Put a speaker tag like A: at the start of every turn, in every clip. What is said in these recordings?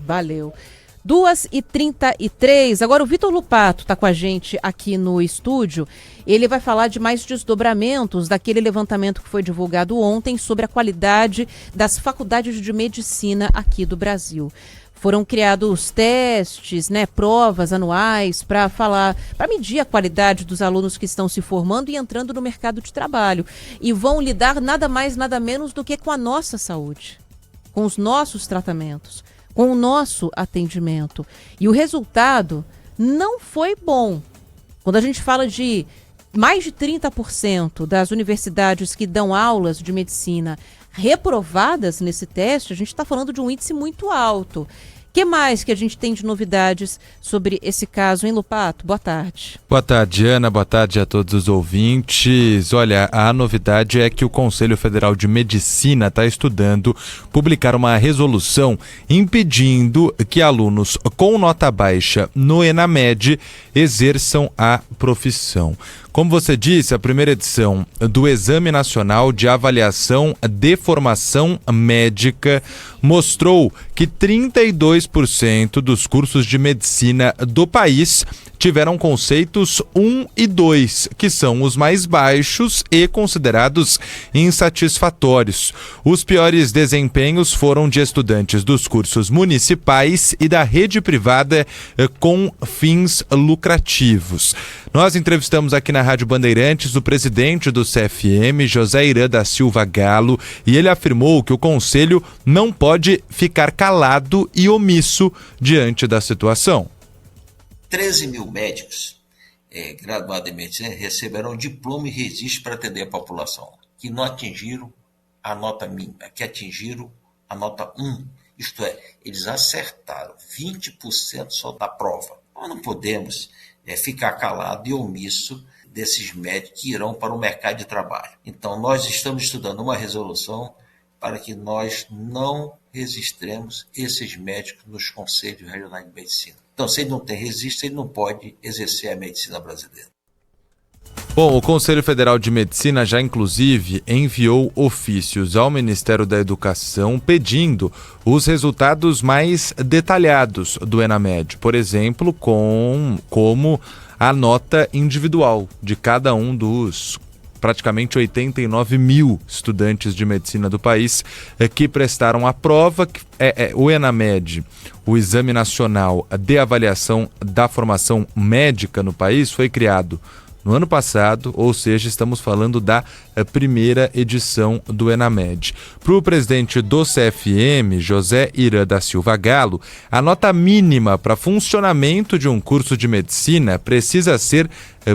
A: Valeu. 2h33. Agora o Vitor Lupato está com a gente aqui no estúdio. Ele vai falar de mais desdobramentos daquele levantamento que foi divulgado ontem sobre a qualidade das faculdades de medicina aqui do Brasil. Foram criados testes, provas anuais para medir a qualidade dos alunos que estão se formando e entrando no mercado de trabalho. E vão lidar nada mais, nada menos do que com a nossa saúde, com os nossos tratamentos, com o nosso atendimento. E o resultado não foi bom. Quando a gente fala de mais de 30% das universidades que dão aulas de medicina reprovadas nesse teste, a gente está falando de um índice muito alto. O que mais que a gente tem de novidades sobre esse caso, hein, Lupato? Boa tarde.
B: Boa tarde, Ana. Boa tarde a todos os ouvintes. Olha, a novidade é que o Conselho Federal de Medicina está estudando publicar uma resolução impedindo que alunos com nota baixa no ENAMED exerçam a profissão. Como você disse, a primeira edição do Exame Nacional de Avaliação de Formação Médica mostrou que 32% dos cursos de medicina do país tiveram conceitos 1 e 2, que são os mais baixos e considerados insatisfatórios. Os piores desempenhos foram de estudantes dos cursos municipais e da rede privada com fins lucrativos. Nós entrevistamos aqui na Rádio Bandeirantes o presidente do CFM, José Irã da Silva Galo, e ele afirmou que o Conselho não pode ficar calado e omisso diante da situação.
C: 13 mil médicos graduados em medicina receberão diploma e registro para atender a população, que não atingiram a nota mínima, que atingiram a nota 1. Isto é, eles acertaram 20% só da prova. Nós não podemos ficar calado e omisso desses médicos que irão para o mercado de trabalho. Então, nós estamos estudando uma resolução para que nós não registremos esses médicos nos conselhos regionais de medicina. Então, se ele não tem registro, ele não pode exercer a medicina brasileira.
B: Bom, o Conselho Federal de Medicina já, inclusive, enviou ofícios ao Ministério da Educação pedindo os resultados mais detalhados do ENAMED, por exemplo, como a nota individual de cada um dos praticamente 89 mil estudantes de medicina do país que prestaram a prova. O ENAMED, o Exame Nacional de Avaliação da Formação Médica no país, foi criado no ano passado, ou seja, estamos falando da primeira edição do ENAMED. Para o presidente do CFM, José Irã da Silva Galo, a nota mínima para funcionamento de um curso de medicina precisa ser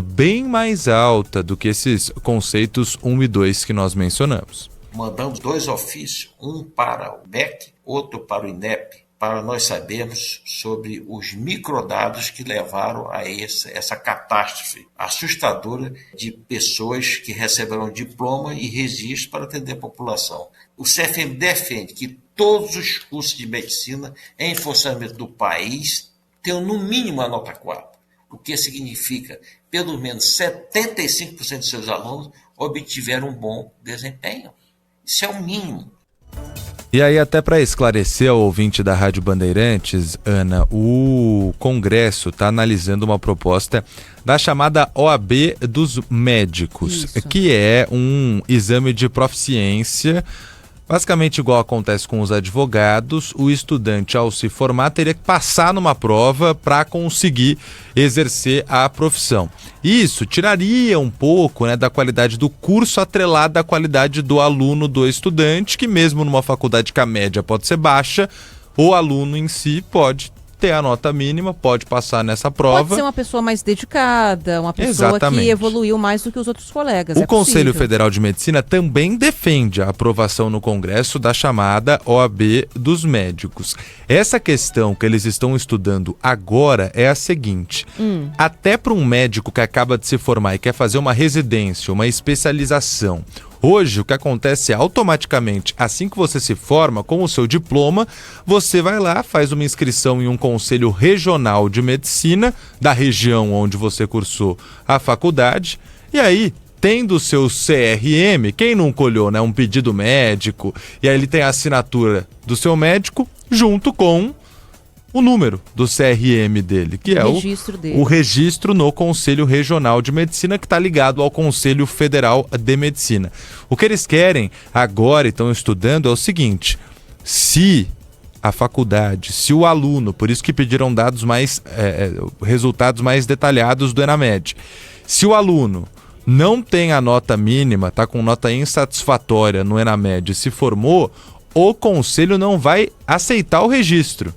B: bem mais alta do que esses conceitos 1 e 2 que nós mencionamos.
C: Mandamos 2 ofícios, um para o MEC, outro para o INEP, para nós sabermos sobre os microdados que levaram a essa catástrofe assustadora de pessoas que receberão diploma e registro para atender a população. O CFM defende que todos os cursos de medicina em funcionamento do país tenham no mínimo a nota 4, o que significa pelo menos 75% de seus alunos obtiveram um bom desempenho. Isso é o mínimo.
B: E aí, até para esclarecer ao ouvinte da Rádio Bandeirantes, Ana, o Congresso está analisando uma proposta da chamada OAB dos médicos, que é um exame de proficiência. Basicamente, igual acontece com os advogados, o estudante, ao se formar, teria que passar numa prova para conseguir exercer a profissão. Isso tiraria um pouco, da qualidade do curso atrelada à qualidade do aluno, do estudante, que mesmo numa faculdade que a média pode ser baixa, o aluno em si pode ter a nota mínima, pode passar nessa prova.
A: Pode ser uma pessoa mais dedicada, uma pessoa que evoluiu mais do que os outros colegas.
B: O Conselho Federal de Medicina também defende a aprovação no Congresso da chamada OAB dos médicos. Essa questão que eles estão estudando agora é a seguinte: até para um médico que acaba de se formar e quer fazer uma residência, uma especialização, hoje, o que acontece é automaticamente, assim que você se forma, com o seu diploma, você vai lá, faz uma inscrição em um conselho regional de medicina da região onde você cursou a faculdade, e aí, tendo o seu CRM, quem nunca olhou, um pedido médico, e aí ele tem a assinatura do seu médico junto com o número do CRM dele, que é
A: registro dele.
B: o registro no Conselho Regional de Medicina, que está ligado ao Conselho Federal de Medicina. O que eles querem agora e estão estudando é o seguinte: se a faculdade, se o aluno, por isso que pediram dados resultados mais detalhados do ENAMED, se o aluno não tem a nota mínima, está com nota insatisfatória no ENAMED e se formou, o Conselho não vai aceitar o registro.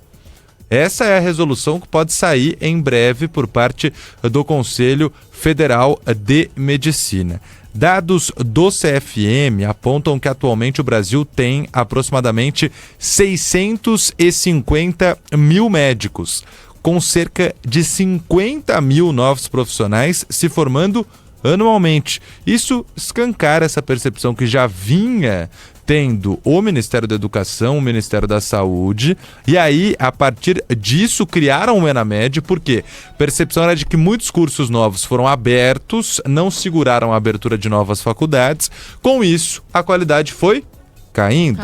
B: Essa é a resolução que pode sair em breve por parte do Conselho Federal de Medicina. Dados do CFM apontam que atualmente o Brasil tem aproximadamente 650 mil médicos, com cerca de 50 mil novos profissionais se formando anualmente. Isso escancara essa percepção que já vinha tendo o Ministério da Educação, o Ministério da Saúde, e aí, a partir disso, criaram o ENAMED, porque a percepção era de que muitos cursos novos foram abertos, não seguraram a abertura de novas faculdades, com isso, a qualidade foi caindo.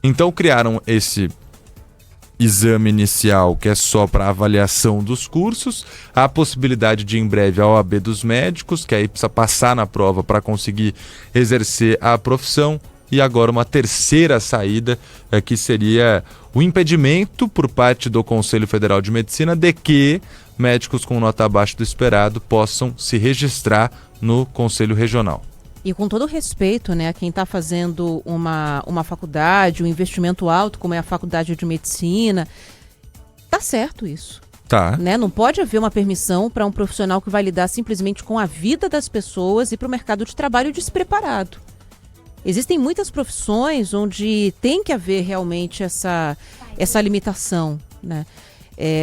B: Então, criaram esse exame inicial, que é só para avaliação dos cursos, a possibilidade de, em breve, a OAB dos médicos, que aí precisa passar na prova para conseguir exercer a profissão, e agora uma terceira saída, que seria o impedimento por parte do Conselho Federal de Medicina de que médicos com nota abaixo do esperado possam se registrar no Conselho Regional.
A: E com todo respeito, né, a quem está fazendo uma faculdade, um investimento alto, como é a Faculdade de Medicina, tá certo isso.
B: Tá.
A: Né? Não pode haver uma permissão para um profissional que vai lidar simplesmente com a vida das pessoas e para o mercado de trabalho despreparado. Existem muitas profissões onde tem que haver realmente essa limitação, né?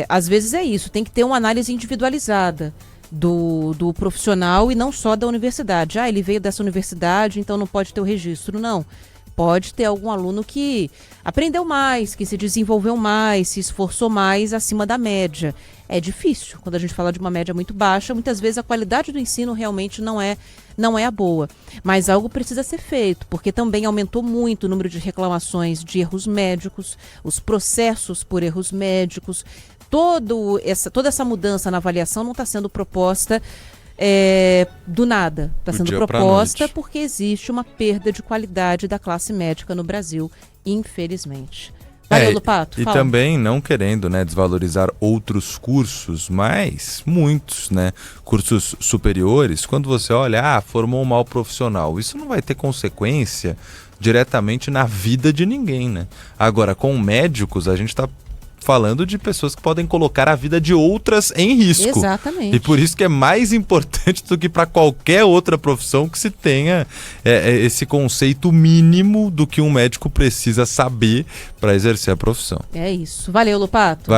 A: Às vezes é isso, tem que ter uma análise individualizada do profissional e não só da universidade. Ele veio dessa universidade, então não pode ter o registro. Não. Pode ter algum aluno que aprendeu mais, que se desenvolveu mais, se esforçou mais acima da média. É difícil. Quando a gente fala de uma média muito baixa, muitas vezes a qualidade do ensino realmente não é a boa. Mas algo precisa ser feito, porque também aumentou muito o número de reclamações de erros médicos, os processos por erros médicos. Toda essa mudança na avaliação não está sendo proposta do nada. Está sendo proposta porque existe uma perda de qualidade da classe médica no Brasil, infelizmente. Valeu, Lupato.
B: E também não querendo, né, desvalorizar outros cursos, mas muitos, né, cursos superiores, quando você olha, formou um mau profissional, isso não vai ter consequência diretamente na vida de ninguém, né? Agora, com médicos, a gente está falando de pessoas que podem colocar a vida de outras em risco.
A: Exatamente.
B: E por isso que é mais importante do que para qualquer outra profissão que se tenha esse conceito mínimo do que um médico precisa saber para exercer a profissão.
A: É isso. Valeu, Lupato.